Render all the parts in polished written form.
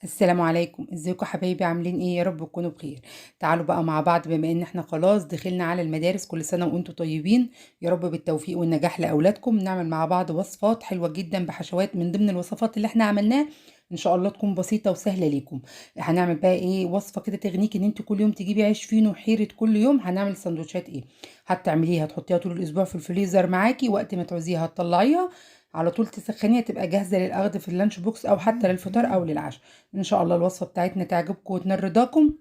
السلام عليكم، ازيكم حبايبي؟ عاملين ايه؟ يا رب تكونوا بخير. تعالوا بقى مع بعض، بما ان احنا خلاص دخلنا على المدارس، كل سنة وانتم طيبين. يا رب بالتوفيق والنجاح لاولادكم. نعمل مع بعض وصفات حلوة جدا بحشوات من ضمن الوصفات اللي احنا عملناها، ان شاء الله تكون بسيطة وسهلة ليكم. هنعمل بقى ايه؟ وصفة كده تغنيك ان انت كل يوم تجيبي عيش فينو حيرة. كل يوم هنعمل سندوتشات ايه؟ هتعمليها تحطيها طول الاسبوع في الفريزر معاكي، وقت ما تعوزيها هتطلعيها على طول تسخنيها، تبقى جاهزة للأخذ في اللانش بوكس أو حتى للفطار أو للعشاء. ان شاء الله الوصفة بتاعتنا تعجبكم وتنال رضاكم.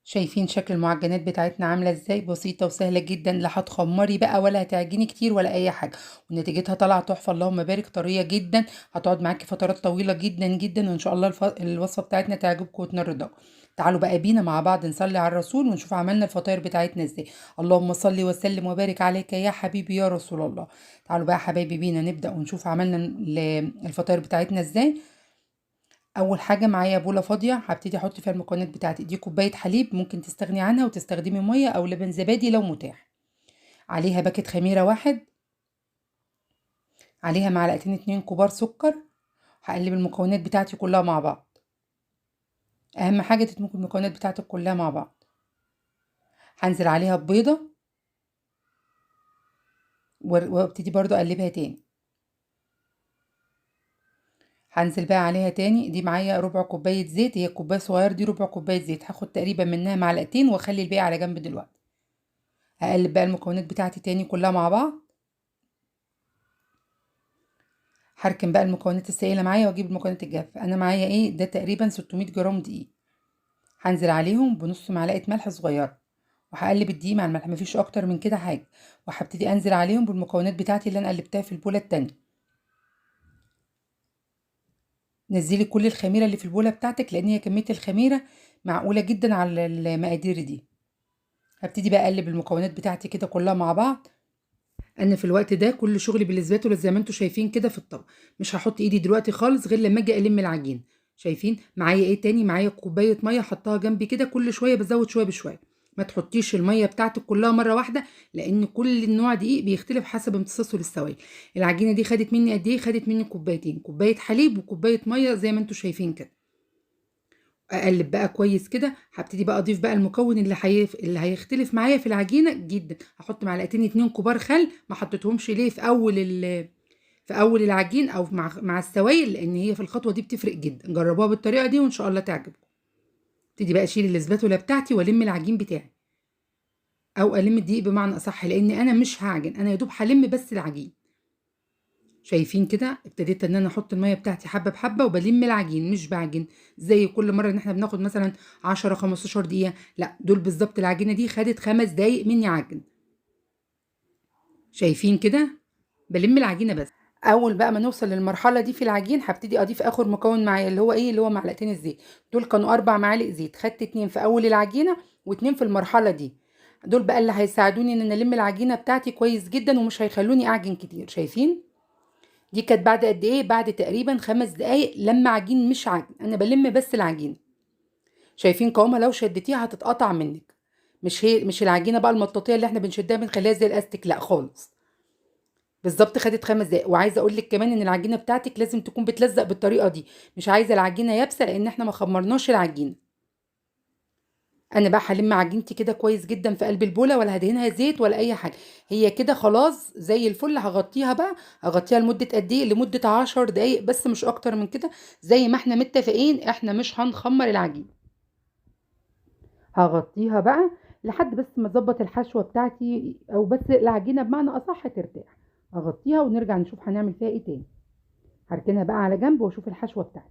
شايفين شكل المعجنات بتاعتنا عاملة ازاي؟ بسيطة وسهلة جدا، لا هتخمري بقى ولا هتعجني كتير ولا اي حاجة. ونتيجتها طالعة تحفة، اللهم بارك، طرية جدا. هتقعد معاكي فترات طويلة جدا جدا، وان شاء الله الوصفة بتاعتنا تعجبكم وتنال رضاكم. تعالوا بقى بينا مع بعض نصلي على الرسول ونشوف عملنا الفطاير بتاعتنا ازاي. اللهم صل وسلم وبارك عليك يا حبيبي يا رسول الله. تعالوا بقى حبايبي بينا نبدأ ونشوف عملنا الفطاير بتاعتنا ازاي. اول حاجه معايا بوله فاضيه، هبتدي احط فيها المكونات بتاعتي. دي كوبايه حليب، ممكن تستغني عنها وتستخدمي ميه او لبن زبادي لو متاح. عليها باكت خميره واحد. عليها معلقتين اتنين كبار سكر. هقلب المكونات بتاعتي كلها مع بعض. اهم حاجه تدمج المكونات بتاعتك كلها مع بعض. هنزل عليها ببيضه وابتدي برضو اقلبها تاني. هنزل بقى عليها تاني. دي معايا ربع كوبايه زيت، هي كوبايه صغيره دي ربع كوبايه زيت، هاخد تقريبا منها معلقتين واخلي الباقي على جنب دلوقتي. هقلب بقى المكونات بتاعتي تاني كلها مع بعض. هركن بقى المكونات السائله معايا واجيب المكونات الجافه. انا معايا ايه ده؟ تقريبا 600 جرام دقيق. هنزل عليهم بنص معلقه ملح صغيره، وهقلب الدقيق مع الملح، مفيش اكتر من كده حاجه. وهبتدي انزل عليهم بالمكونات بتاعتي اللي انا قلبتها في البوله التانية. نزلي كل الخميره اللي في البوله بتاعتك، لان هي كميه الخميره معقوله جدا على المقادير دي. هبتدي بقى اقلب المكونات بتاعتي كده كلها مع بعض. انا في الوقت ده كل شغلي بالسباتولا زي ما انتم شايفين كده في الطبق. مش هحط ايدي دلوقتي خالص غير لما اجي الم العجين. شايفين معايا ايه تاني؟ معايا كوبايه ميه حطها جنبي كده، كل شويه بزود شويه بشويه. ما تحطيش الميه بتاعتك كلها مره واحده، لان كل النوع دقيق بيختلف حسب امتصاصه للسوائل. العجينه دي خدت مني قد ايه؟ خدت مني كوبايتين، كوبايه حليب وكوبايه ميه زي ما انتم شايفين كده. اقلب بقى كويس كده. هبتدي بقى اضيف بقى المكون اللي هيختلف معايا في العجينه جدا. هحط معلقتين اتنين كبار خل، ما حطيتهمش ليه في اول العجين او مع السوائل، لان هي في الخطوه دي بتفرق جدا. جربوها بالطريقه دي وان شاء الله تعجبكم. ابتدي بقى اشيل الاسباتولا بتاعتي والم العجين بتاعي، او الم الدقيق بمعنى اصح، لان انا مش هعجن، انا يا دوب هلم بس العجين. شايفين كده؟ ابتديت ان انا احط الميه بتاعتي حبه بحبه وبلم العجين، مش بعجن زي كل مره ان احنا بناخد مثلا 10 15 دقيقه. لا، دول بالظبط العجينه دي خدت 5 دقايق مني عجن. شايفين كده؟ بلم العجينه بس. اول بقى ما نوصل للمرحله دي في العجين، هبتدي اضيف اخر مكون معايا اللي هو ايه؟ اللي هو معلقتين الزيت. دول كانوا 4 معالق زيت، خدت 2 في اول العجينه و2 في المرحله دي. دول بقى اللي هيساعدوني ان انا الم العجينه بتاعتي كويس جدا، ومش هيخلوني اعجن كتير. شايفين؟ دي كانت بعد قد ايه؟ بعد تقريبا 5 دقايق لما عجين، مش عجن، انا بلم بس العجين. شايفين قوامها؟ لو شدتيها هتتقطع منك. مش العجينه بقى المطاطيه اللي احنا بنشدها بنخليها زي الاستيك، لا خالص. بالظبط خدت 5 دقايق. وعايزه اقول لك كمان ان العجينه بتاعتك لازم تكون بتلزق بالطريقه دي، مش عايزه العجينه يابسه، لان احنا ما خمرناش العجينه. انا بقى هلم عجينتي كده كويس جدا في قلب البوله، ولا هدهنها زيت ولا اي حاجه. هي كده خلاص زي الفل. هغطيها بقى. هغطيها لمده قد ايه؟ لمده 10 دقايق بس، مش اكتر من كده. زي ما احنا متفقين احنا مش هنخمر العجين. هغطيها بقى لحد بس ما اظبط الحشوه بتاعتي، او بس العجينه بمعنى اصح ترتاح. هغطيها ونرجع نشوف هنعمل فيها ايه تاني. هركنها بقى على جنب واشوف الحشوه بتاعتي.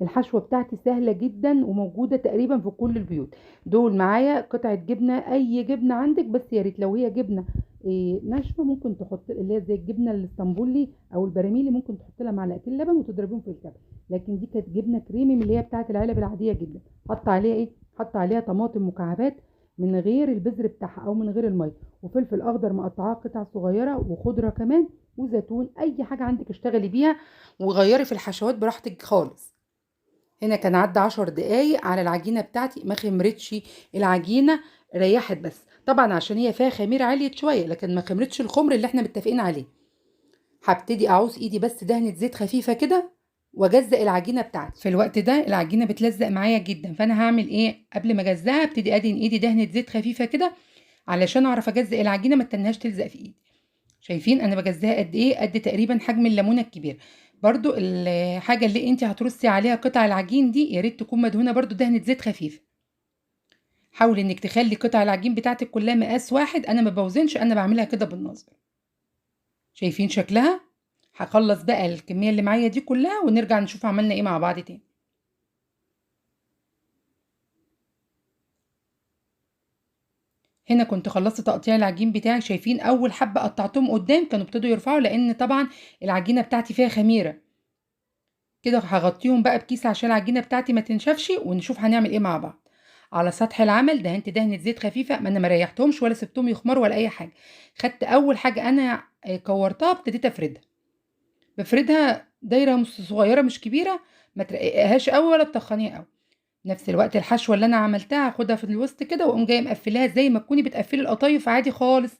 الحشوة بتاعتي سهلة جدا وموجودة تقريبا في كل البيوت. دول معايا قطعة جبنة، اي جبنة عندك، بس يا ريت لو هي جبنة ناشفة ممكن تحط اللي هي زي الجبنة الاسطنبولي او البراميلي، ممكن تحط لها معلقتين لبن وتضربيهم في الكبة. لكن دي كانت جبنة كريمي من اللي هي بتاعت العلب العادية جدا. حط عليها ايه؟ حط عليها طماطم مكعبات من غير البذر بتاعها او من غير المية، وفلفل اخضر مقطعاه قطع صغيرة، وخضرة كمان، وزيتون. اي حاجة عندك اشتغلي بيها، وغيري في الحشوات براحتك خالص. هنا كان عدى 10 دقايق على العجينة بتاعتي، ما خمرتش العجينة، ريحت بس طبعا عشان هي فيها خميرة عالية شوية، لكن ما خمرتش الخمر اللي احنا متفقين عليه. هبتدي اعوز ايدي بس دهنة زيت خفيفة كده، واجزق العجينه بتاعتي. في الوقت ده العجينه بتلزق معايا جدا، فانا هعمل ايه قبل ما اجزقها؟ ابتدي ادهن ايدي دهنه زيت خفيفه كده علشان اعرف اجزق العجينه ما تنهاش تلزق في ايدي. شايفين انا بجزها قد ايه؟ قد تقريبا حجم الليمونه الكبير. برضو الحاجه اللي انت هترصي عليها قطع العجين دي يا ريت تكون مدهونه برضو دهنه زيت خفيفه. حاولي انك تخلي قطع العجين بتاعتك كلها مقاس واحد، انا ما بوزنش، انا بعملها كده بالنظر. شايفين شكلها؟ هخلص بقى الكميه اللي معايا دي كلها ونرجع نشوف عملنا ايه مع بعض تاني. هنا كنت خلصت تقطيع العجين بتاعي. شايفين اول حبه قطعتهم قدام كانوا ابتدوا يرفعوا لان طبعا العجينه بتاعتي فيها خميره. كده هغطيهم بقى بكيس عشان العجينه بتاعتي ما تنشفش، ونشوف هنعمل ايه مع بعض. على سطح العمل دهنت دهنه زيت خفيفه، ما انا ما ريحتهمش ولا سبتهم يخمروا ولا اي حاجه. خدت اول حاجه انا كورتها ابتديت افردها. بفردها دايره صغيره مش كبيره، ما ترققهاش قوي ولا تخنيها قوي. نفس الوقت الحشوه اللي انا عملتها هاخدها في الوسط كده واقوم جايه مقفلاها زي ما تكوني بتقفلي القطايف عادي خالص.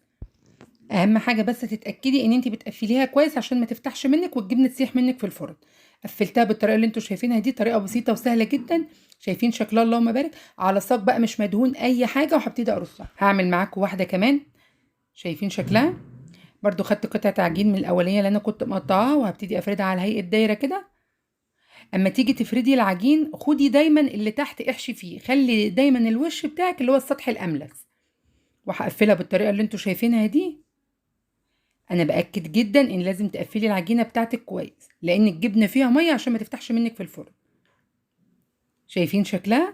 اهم حاجه بس تتاكدي ان انت بتقفليها كويس عشان ما تفتحش منك والجبنه تسيح منك في الفرن. قفلتها بالطريقه اللي انتوا شايفينها دي، طريقه بسيطه وسهله جدا. شايفين شكلها؟ اللهم بارك. على صاج بقى مش مدهون اي حاجه، وهبتدي ارصها. هعمل معاكم واحده كمان. شايفين شكلها؟ برضو خدت قطعه عجين من الاولانيه اللي انا كنت مقطعاها وهبتدي افردها على هيئه دايره كده. اما تيجي تفردي العجين خدي دايما اللي تحت احشي فيه، خلي دايما الوش بتاعك اللي هو السطح الاملس. وهقفلها بالطريقه اللي انتوا شايفينها دي. انا باكد جدا ان لازم تقفلي العجينه بتاعتك كويس لان الجبنه فيها ميه عشان ما تفتحش منك في الفرن. شايفين شكلها؟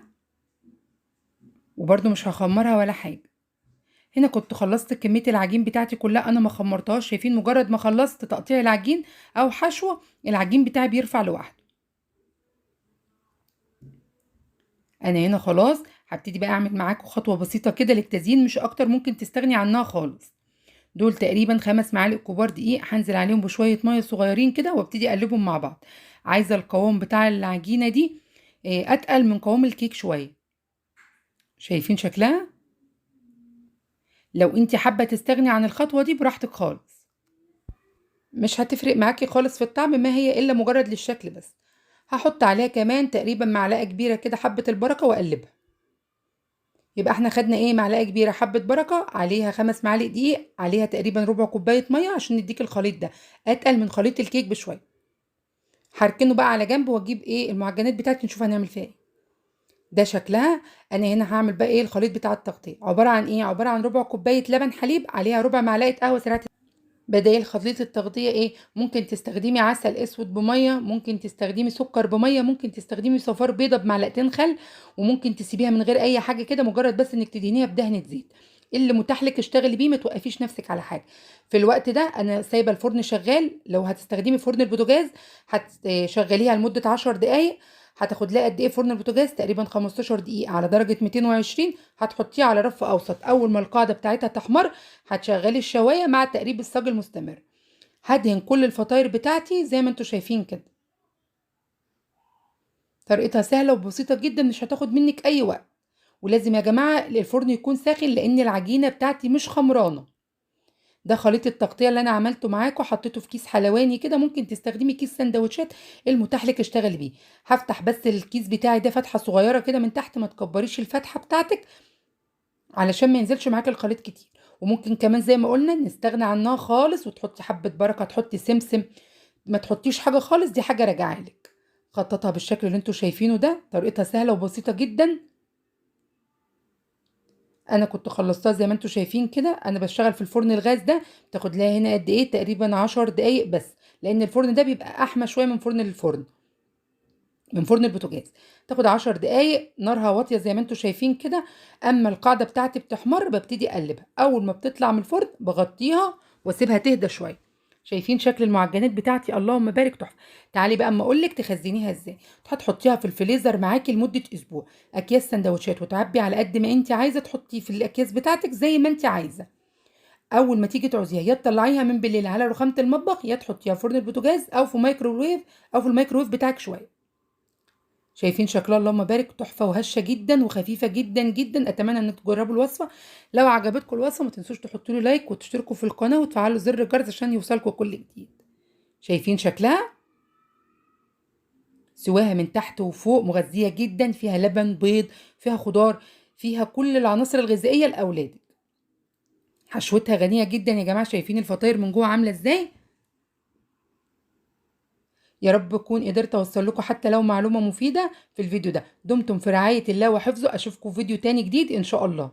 وبرده مش هخمرها ولا حاجه. هنا كنت خلصت كميه العجين بتاعتي كلها، انا ما خمرتهاش. شايفين؟ مجرد ما خلصت تقطيع العجين او حشوه العجين بتاعي بيرفع لوحده. انا هنا خلاص هبتدي بقى اعمل معاكم خطوه بسيطه كده للتزيين مش اكتر، ممكن تستغني عنها خالص. دول تقريبا 5 معالق كبار دقيق، هنزل عليهم بشويه ميه صغيرين كده وابتدي اقلبهم مع بعض. عايزه القوام بتاع العجينه دي اتقل من قوام الكيك شويه. شايفين شكلها؟ لو انت حابه تستغني عن الخطوه دي براحتك خالص، مش هتفرق معاكي خالص في الطعم، ما هي الا مجرد للشكل بس. هحط عليها كمان تقريبا معلقه كبيره كده حبه البركه واقلبها. يبقى احنا خدنا ايه؟ معلقه كبيره حبه بركه، عليها 5 معالق دقيق، عليها تقريبا ربع كوبايه ميه عشان نديك الخليط ده اتقل من خليط الكيك بشويه. هركنه بقى على جنب واجيب ايه المعجنات بتاعتي نشوف هنعمل فيها ايه. ده شكلها. انا هنا هعمل بقى ايه الخليط بتاع التغطيه. عباره عن ايه؟ عباره عن ربع كوبايه لبن حليب، عليها ربع معلقه قهوه سريعه. بدايل خليط التغطيه ايه؟ ممكن تستخدمي عسل اسود بميه، ممكن تستخدمي سكر بميه، ممكن تستخدمي صفار بيضه بمعلقتين خل، وممكن تسيبيها من غير اي حاجه كده مجرد بس انك تدهنيها بدهنه زيت. اللي متاح لك اشتغلي بيه، ما توقفيش نفسك على حاجه. في الوقت ده انا سايبه الفرن شغال. لو هتستخدمي فرن البوتاجاز هتشغليها لمده 10 دقائق. هتاخد لها قد ايه فرن البوتاجاز؟ تقريبا 15 دقيقه على درجه 220. هتحطيه على رف اوسط. اول ما القاعده بتاعتها تحمر هتشغلي الشوايه مع تقريب الصاج المستمر. هدهن كل الفطاير بتاعتي زي ما انتوا شايفين كده. طريقتها سهله وبسيطه جدا، مش هتاخد منك اي وقت. ولازم يا جماعه الفرن يكون ساخن لان العجينه بتاعتي مش خمرانه. ده خليط التغطيه اللي انا عملته معاكم، حطيته في كيس حلواني كده، ممكن تستخدمي كيس سندوتشات المتاح لك اشتغلي بيه. هفتح بس الكيس بتاعي ده فتحه صغيره كده من تحت، ما تكبريش الفتحه بتاعتك علشان ما ينزلش معاك الخليط كتير. وممكن كمان زي ما قلنا نستغنى عنها خالص وتحطي حبه بركه، تحطي سمسم، ما تحطيش حاجه خالص، دي حاجه راجعالك. خططها بالشكل اللي انتوا شايفينه ده. طريقتها سهله وبسيطه جدا. انا كنت خلصتها زي ما انتوا شايفين كده. انا بشتغل في الفرن الغاز ده. بتاخد لها هنا قد ايه؟ تقريبا 10 دقايق بس، لان الفرن ده بيبقى احمى شويه من فرن البوتاجاز. تاخد 10 دقايق، نارها واطيه زي ما انتوا شايفين كده. اما القاعده بتاعتي بتحمر ببتدي اقلبها. اول ما بتطلع من الفرن بغطيها واسيبها تهدى شويه. شايفين شكل المعجنات بتاعتي؟ اللهم بارك، تحفه. تعالي بقى اما اقول لك تخزنيها ازاي. هتحطيها في الفريزر معاكي لمده اسبوع. اكياس سندوتشات وتعبي على قد ما انت عايزه، تحطي في الاكياس بتاعتك زي ما انت عايزه. اول ما تيجي تعوزيها يا تطلعيها من بالليل على رخامه المطبخ، يا تحطيها في فرن البوتاجاز او في مايكروويف، او في الميكروويف بتاعك شويه. شايفين شكلها؟ اللهم بارك، تحفه وهشه جدا وخفيفه جدا جدا. اتمنى ان تجربوا الوصفه. لو عجبتكم الوصفه ما تنسوش تحطوا لي لايك وتشتركوا في القناه وتفعلوا زر الجرس عشان يوصلكم كل جديد. شايفين شكلها؟ سواها من تحت وفوق، مغذية جدا، فيها لبن، بيض، فيها خضار، فيها كل العناصر الغذائية لأولادك. حشوتها غنية جدا يا جماعة. شايفين الفطاير من جوه عاملة ازاي؟ يا رب اكون قدرت اوصل لكم حتى لو معلومة مفيدة في الفيديو ده. دمتم في رعاية الله وحفظه. اشوفكم في فيديو تاني جديد ان شاء الله.